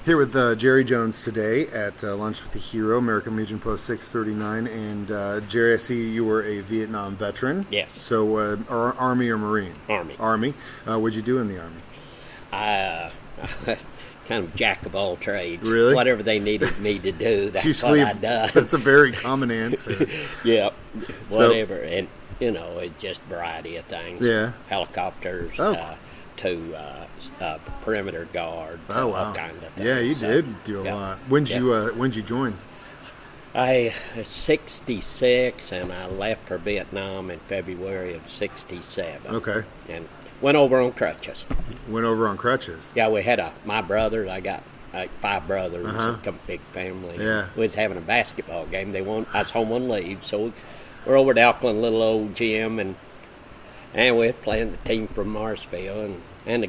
Here with Jerry Jones today at Lunch with the Hero, American Legion Post 639. And Jerry, I see you were a Vietnam veteran. Yes. So, Army or Marine? Army. Army. What'd you do in the Army? Kind of jack of all trades. Really? Whatever they needed me to do, that's Usually, what I done. That's a very common answer. Yeah, whatever. And, it's just a variety of things. Yeah. Helicopters, Oh. to perimeter guard, Oh, wow. all kinds of things. Yeah, you So, did do a yeah. lot. When'd you join? I 66, and I left for Vietnam in February of 67. Okay. And went over on crutches. Went over on crutches. Yeah, we had my brothers. I got like 5 brothers. Uh-huh. A big family. Yeah. We was having a basketball game. I was home on leave, so we're over to Elkland, little old gym, and we were playing the team from Marsville, and one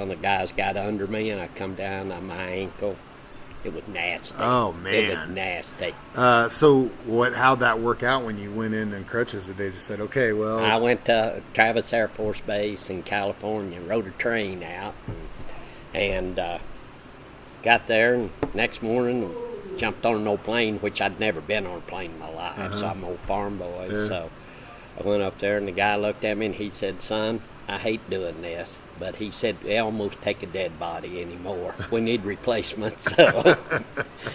of the guys got under me, and I come down on my ankle. It was nasty. Oh, man. It was nasty. So how'd that work out when you went in crutches? Did they just said, okay, well... I went to Travis Air Force Base in California, rode a train out, and got there, and next morning jumped on an old plane, which I'd never been on a plane in my life, Uh-huh. so I'm an old farm boy. Yeah. So I went up there, and the guy looked at me, and he said, "Son, I hate doing this." But he said, "They almost take a dead body anymore. We need replacements." So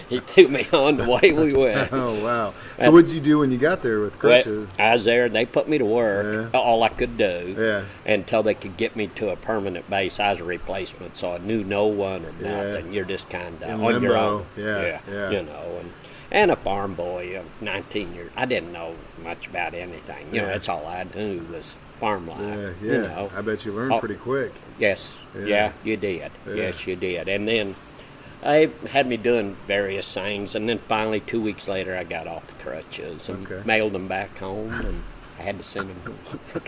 he threw me on the way we went. Oh, wow. So what'd you do when you got there with crutches? I was there. They put me to work, Yeah. all I could do, Yeah. until they could get me to a permanent base. I was a replacement, so I knew no one or Yeah. nothing. You're just kind of In on your limbo. own. Yeah. And a farm boy of 19 years. I didn't know much about anything. Yeah. That's all I knew was farm life. Yeah. I bet you learned Oh. pretty quick. Yes. Yeah. Yeah, you did. Yeah. Yes, you did. And then they had me doing various things, and then finally 2 weeks later I got off the crutches and Okay. mailed them back home, and I had to send them home.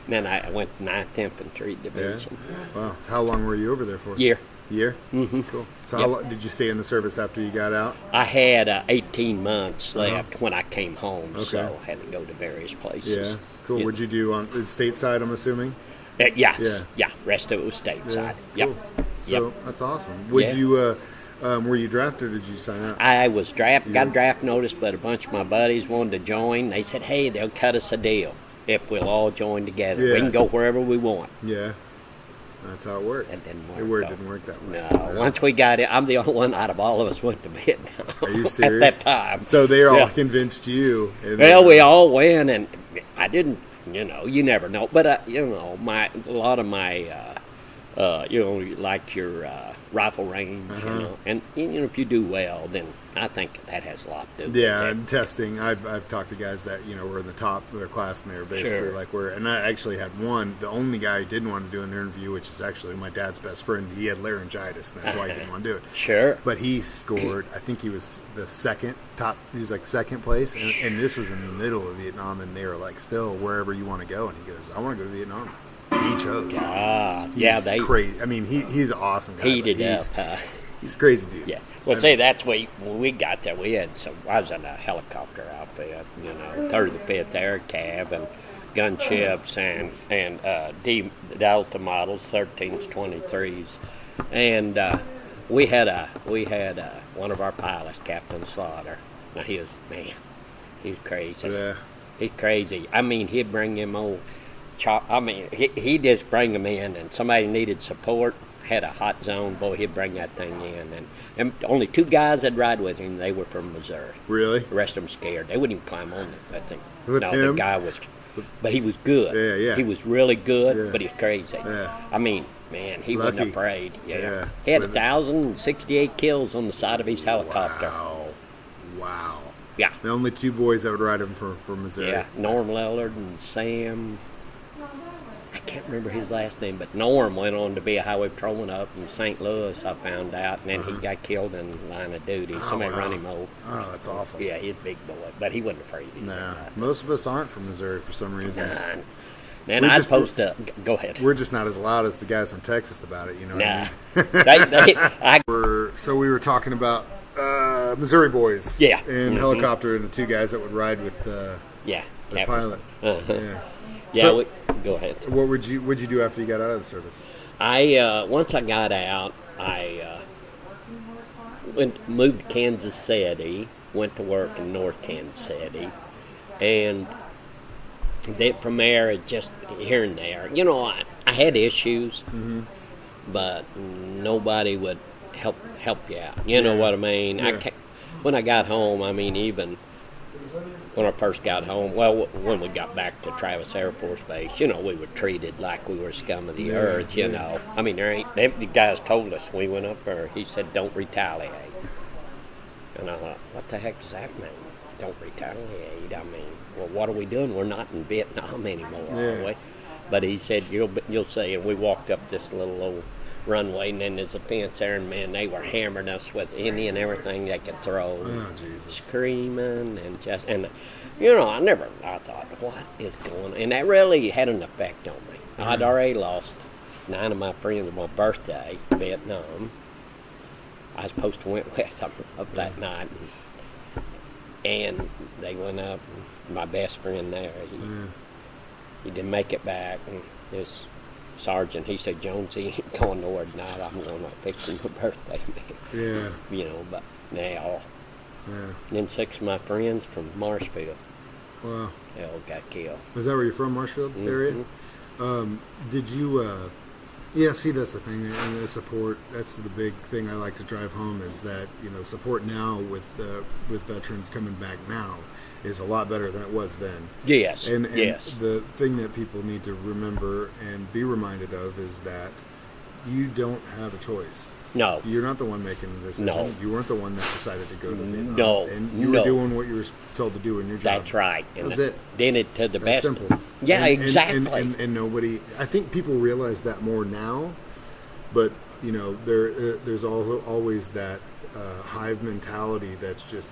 Then I went to 9th Infantry Division. Wow. How long were you over there for? Year. Year? Mm-hmm. Cool. So how long, did you stay in the service after you got out? I had 18 months left when I came home, Okay. so I had to go to various places. Yeah. Cool. What'd you do on the stateside, I'm assuming? Yes. Yeah. Yeah. Rest of it was stateside. Yeah. Yep. Cool. So that's awesome. Would Yeah. you, were you drafted or did you sign up? I was got a draft notice, but a bunch of my buddies wanted to join. They said, "Hey, they'll cut us a deal if we'll all join together. Yeah. We can go wherever we want." Yeah. That's how it worked. That didn't work. It though. didn't work that way. No. Once we got it, I'm the only one out of all of us went to Vietnam. Are you serious? At that time. So they all Yeah. convinced you. And Well, we all went, and I didn't. You never know. But a lot of my, like your rifle range, and if you do well, then I think that has a lot to do Yeah, with it. and testing. I've talked to guys that were in the top of their class, and they were basically Sure. and I actually had one. The only guy who didn't want to do an interview, which is actually my dad's best friend. He had laryngitis, and that's why he didn't want to do it. Sure. But he scored. I think he was the second top. He was like second place, and this was in the middle of Vietnam, and they were like, still wherever you want to go, and he goes, I want to go to Vietnam. He chose. Yeah, crazy. I mean, he's an awesome guy. heated but up. He's a crazy dude. Yeah. Well, see, that's when we got there. We had I was in a helicopter outfit, 35th Air Cav and gunships and Delta models, 13s, 23s, and we had one of our pilots, Captain Slaughter. Now he's crazy. Yeah. He's crazy. I mean, he'd bring him old. He just bring them in, and somebody needed support. Had a hot zone, boy, he'd bring that thing in, and only 2 guys that ride with him, they were from Missouri. Really? The rest of them scared. They wouldn't even climb on that thing. With no, him? the guy was, but he was good. Yeah. He was really good, Yeah. but he's crazy. Yeah. I mean, man, he wasn't Lucky. afraid. Yeah. He had With- 1,068 kills on the side of his helicopter. Wow. Yeah. The only 2 boys that would ride him from Missouri. Yeah, Norm Lillard and Sam. I can't remember his last name, but Norm went on to be a highway patrolman up in St. Louis, I found out, and then he got killed in the line of duty. Somebody wow. run him over. Oh, that's awful. Yeah, he's a big boy, but he wasn't afraid. Nah. Most of us aren't from Missouri for some reason. And We're I'd just- supposed to go ahead. We're just not as loud as the guys from Texas about it, you know what I Nah, mean? So we were talking about Missouri boys. Yeah. And helicopter and the 2 guys that would ride with yeah, the that was- pilot. Yeah. Yeah, So- go ahead. What would you do after you got out of the service? Once I got out, I moved to Kansas City, went to work in North Kansas City, and then from there, it just here and there. You know, I had issues, but nobody would help you out. You know what I mean? Yeah. When I got home, I mean, even when I first got home, well, when we got back to Travis Air Force Base, you know, we were treated like we were scum of the earth, you know. I mean, the guys told us when we went up there, he said, don't retaliate. And I thought, what the heck does that mean? Don't retaliate. I mean, well, what are we doing? We're not in Vietnam anymore, are we? But he said, you'll see. And we walked up this little old runway, and then there's a fence there, and man, they were hammering us with any and everything they could throw. Oh, Jesus. Screaming and you know, I thought, what is going on? And that really had an effect on me. I'd already lost 9 of my friends on my birthday in Vietnam. I was supposed to went with them up that night, and they went up. And my best friend there, he didn't make it back. And his sergeant, he said, Jones, he ain't going nowhere tonight. I'm going to fix him a birthday meal. Yeah. You know, but now, Yeah. then 6 of my friends from Marshfield, Wow. they all got killed. Is that where you're from, Marshfield area? Did you? Yeah. See, that's the thing, and the support. That's the big thing I like to drive home is that support now with veterans coming back now is a lot better than it was then. Yes. And yes. the thing that people need to remember and be reminded of is that you don't have a choice. No. You're not the one making the decision. No. You weren't the one that decided to go to Vietnam. No. And you were doing what you were told to do in your job. That's right. And That's it. then it to the That's best. simple. Yeah, And- exactly. And nobody. I think people realize that more now, but there's also always that hive mentality that's just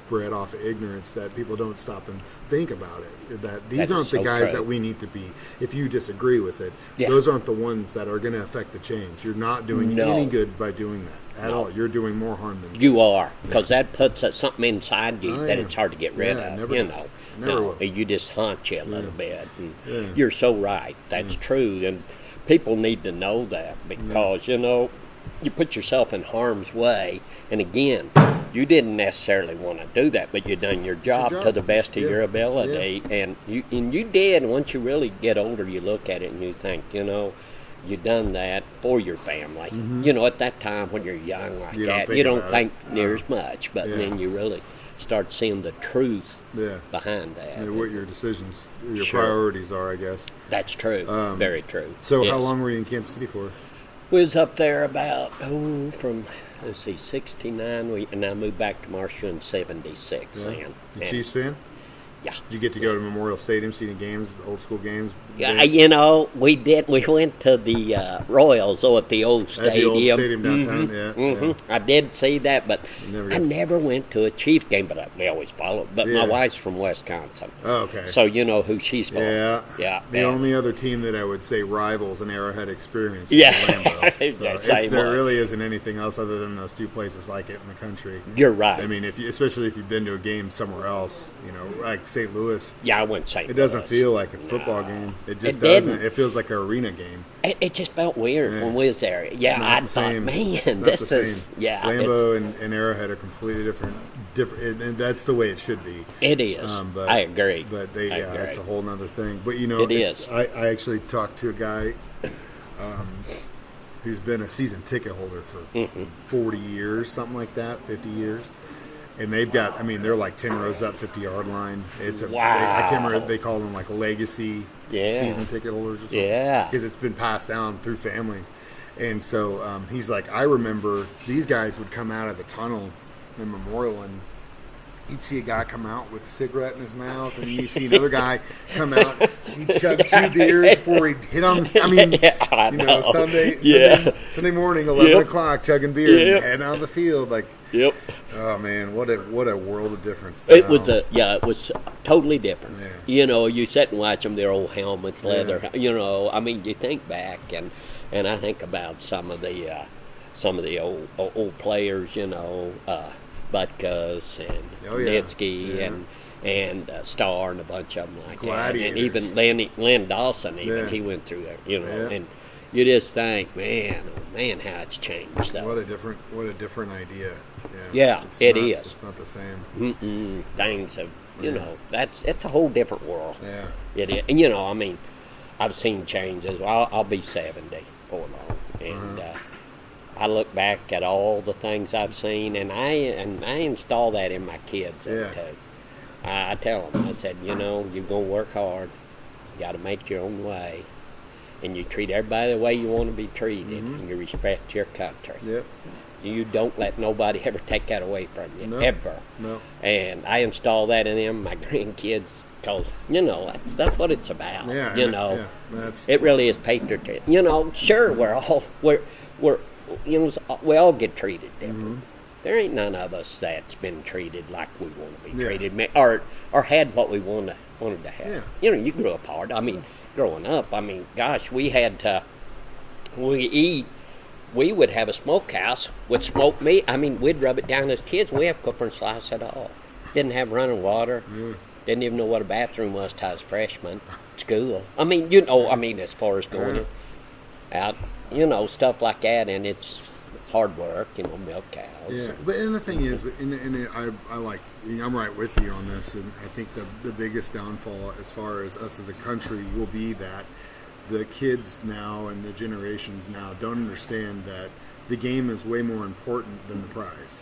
bred off of ignorance that people don't stop and think about it. That these That is aren't the so guys true. that we need to be. If you disagree with it, Yeah. those aren't the ones that are going to affect the change. You're not doing No. any good by doing that at No. all. You're doing more harm than good. You are, because that puts something inside you Oh, that yeah. it's hard to get rid Yeah, it of. never You is. know, Never no, will. you just haunt you a little bit. And Yeah. You're so right. That's true, and people need to know that because you put yourself in harm's way. And again, you didn't necessarily want to do that, but you done your job job. to the best of Yeah. your ability, and you did. Once you really get older, you look at it and you think, you done that for your family. At that time when you're young like You don't that, think you don't about think it. near as much, but Yeah. then you really start seeing the truth Yeah. behind that. And what your decisions, your Sure. priorities are, I guess. That's true. Very true. So, how Yes. long were you in Kansas City for? We was up there about from 69, and I moved back to Marshall in 76. Yeah. Then. You And- Chiefs fan? Yeah. Did you get to go to Memorial Stadium, see the games, old school games? Yeah, we did. We went to the Royals at the old At stadium. the old stadium downtown, yeah. I did see that, but Never I got- never went to a Chief game. But we always followed. But Yeah. my wife's from Wisconsin, Oh, okay. so you know who she's for. Yeah. Yeah. The yeah. only other team that I would say rivals an Arrowhead experience is Yeah. Lambeau. Yeah, So same there one. really isn't anything else other than those two places like it in the country. You're right. I mean, especially if you've been to a game somewhere else, like St. Louis, Yeah, I wouldn't say it doesn't feel like a football game. It just It doesn't. didn't. It feels like an arena game. It just felt weird Yeah. when we was there. Yeah, It's not I the thought, same. man, It's not this the is same. yeah. Lambeau and Arrowhead are completely different, and that's the way it should be. It is. But I agree. But I agree. that's a whole nother thing. But It is. I actually talked to a guy who's been a season ticket holder for 40 years, something like that, 50 years. And they've got, they're like 10 rows up, 50-yard line. It's I can't remember, they call them like legacy Yeah. season ticket holders or something. Yeah. Because it's been passed down through families. And so he's like, I remember these guys would come out of the tunnel in Memorial, and you'd see a guy come out with a cigarette in his mouth, and you see another guy come out, he'd chug 2 beers before he'd hit on the, Yeah, I know. Sunday morning, 11 Yep. o'clock, chugging beer Yep. and heading on the field. Like, Yep. oh man, what a world of difference. It now. was it was totally different. Yeah. You sit and watch them, their old helmets, leather. You think back and I think about some of the old players, Butkus and Oh, yeah. Nitsky Yeah. and Starr and a bunch of them like that. And Gladiators. even Len Dawson, Yeah. he went through there, Yeah. and You just think, man, oh man, how it's changed though. What a different idea. Yeah, it's it not, is. It's not the same. Things have, Yeah. it's a whole different world. Yeah. It is. And, I mean, I've seen changes. I'll be 70 before long. And I look back at all the things I've seen, and I install that in my kids Yeah. too. I tell them, I said, you're going to work hard. You got to make your own way. And you treat everybody the way you want to be treated. And you respect your country. Yep. You don't let nobody ever take that away from you, No. ever. No. And I install that in them, my grandkids, because, that's what it's about. Yeah. Yeah. That's It really is patriotism. Sure, we all get treated different. There ain't none of us that's been treated like we want to be Yeah. treated, or had what we wanted to have. Yeah. You grew up hard. I mean, growing up, gosh, we had to, we would have a smokehouse with smoked meat. We'd rub it down as kids. We have to cook and slice it off. Didn't have running water. Didn't even know what a bathroom was till I was a freshman at school. As far as going out, stuff like that. And it's hard work, milk cows. Yeah, and the thing is, I like, I'm right with you on this, and I think the biggest downfall as far as us as a country will be that the kids now and the generations now don't understand that the game is way more important than the prize.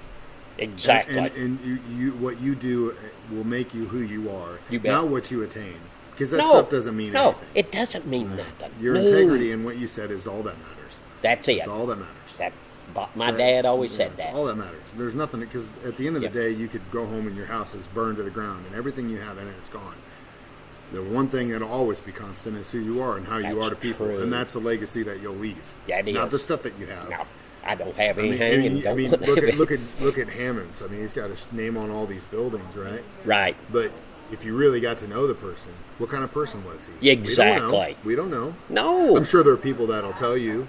Exactly. And you what you do will make you who you are, You bet. not what you attain. Because that stuff doesn't mean No, anything. it doesn't mean nothing. Your No. integrity and what you said is all that matters. That's it. It's all that matters. My dad always said It's that. all that matters. There's nothing, because at the end of the Yeah. day, you could go home and your house is burned to the ground, and everything you have in it is gone. The one thing that'll always be constant is who you are and how you That's are to people, true. and that's a legacy that you'll leave. Yeah, it Not is. the stuff that you have. No, I don't have I anything. mean, and don't look have at any. look at Hammonds. He's got his name on all these buildings, right? Right. But if you really got to know the person, what kind of person was he? Exactly. We don't know. No. I'm sure there are people that'll tell you.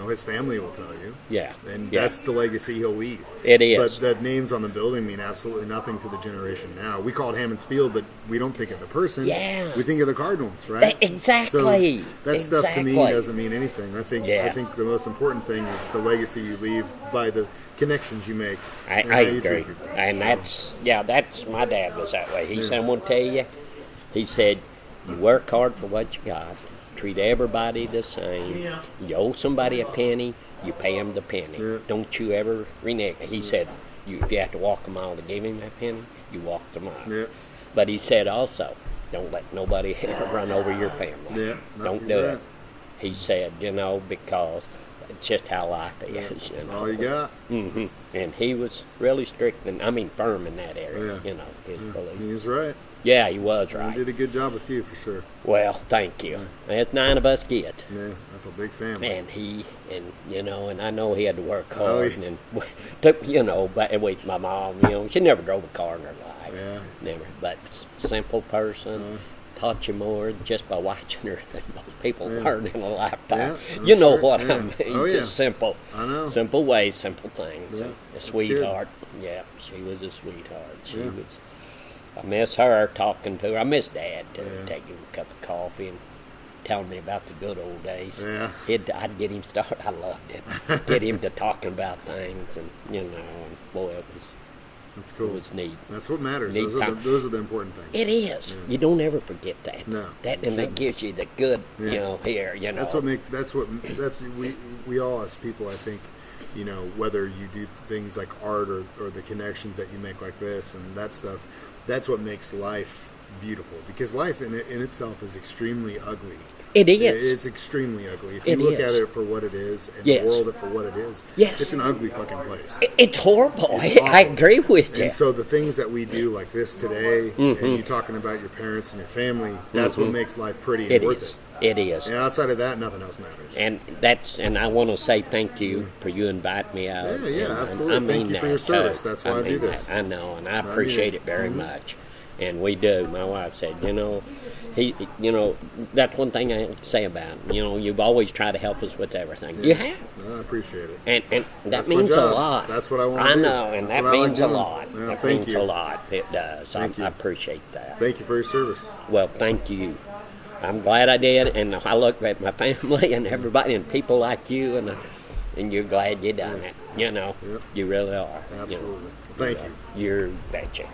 His family will tell you. Yeah. And Yeah. that's the legacy he'll leave. It is. But the names on the building mean absolutely nothing to the generation now. We call it Hammond's Field, but we don't think of the person. Yeah. We think of the Cardinals, right? Exactly. So that stuff to me Exactly. doesn't mean anything. I think Yeah. the most important thing is the legacy you leave by the connections you make. and how I you agree. treat people. And that's my dad was that way. He said, I'm going to tell you, he said, you work hard for what you got. Treat everybody the same. You owe somebody a penny, you pay them the penny. Yeah. Don't you ever renege. He said, if you have to walk a mile to give him that penny, you walk the mile. Yeah. But he said also, don't let nobody ever run over your family. Yeah, no, Don't he's do right. it. He said, because it's just how life is. That's all you got. And he was really strict and firm in that area. Yeah. His belief. He's right. Yeah, he was He right. did a good job with you for sure. Well, thank you. That's 9 of us get. Yeah, that's a big family. And I know he had to work Oh, hard yeah. and took, but wait, my mom, she never drove a car in her life. Yeah. Never. But simple person. Taught you more just by watching her than most people learn in a lifetime. Yeah, I'm You know sure. what Yeah. I mean? Oh, yeah. Just simple. I know. Simple ways, simple things. Yeah, And a that's sweetheart. Yeah, she was a sweetheart. Yeah. I miss her talking to her. I miss Dad Yeah. taking a cup of coffee and telling me about the good old days. Yeah. I'd get him started. I loved it. Get him to talking about things, and and boy, That's it cool. was neat. That's what matters. Neat Those are the important things. It is. You don't ever forget that. No, That you and that shouldn't. gives you the good. Yeah. Here. We all as people, I think, whether you do things like art or the connections that you make like this and that stuff, that's what makes life beautiful, because life in itself is extremely ugly. It is. It's extremely ugly. If you It look is. at it for what it is and Yes. the world for what it is, Yes. it's an ugly fucking place. It's horrible. It's I awful. agree with you. And so the things that we do like this today, and you talking about your parents and your family, that's what makes life pretty and It worth is. it. It is. And outside of that, nothing else matters. And I want to say thank you for you inviting me out. Yeah, yeah, And absolutely. I mean Thank you for your that, service. too. That's why I do mean this. that. I know, and I mean appreciate it. it very much. And we do. My wife said, that's one thing I say about him. You've always tried to help us with everything. You have. I appreciate it. And that That's my means a job. lot. That's what I wanna I do. know, and That's that what I like means a doing. lot. Yeah, That thank means you. a lot. It does. Thank you. I appreciate that. Thank you for your service. Well, thank you. I'm glad I did, and I look at my family and everybody and people like you, and you're glad you done it. You know, Yep. you really are. Absolutely. You know, Thank you. You're betcha.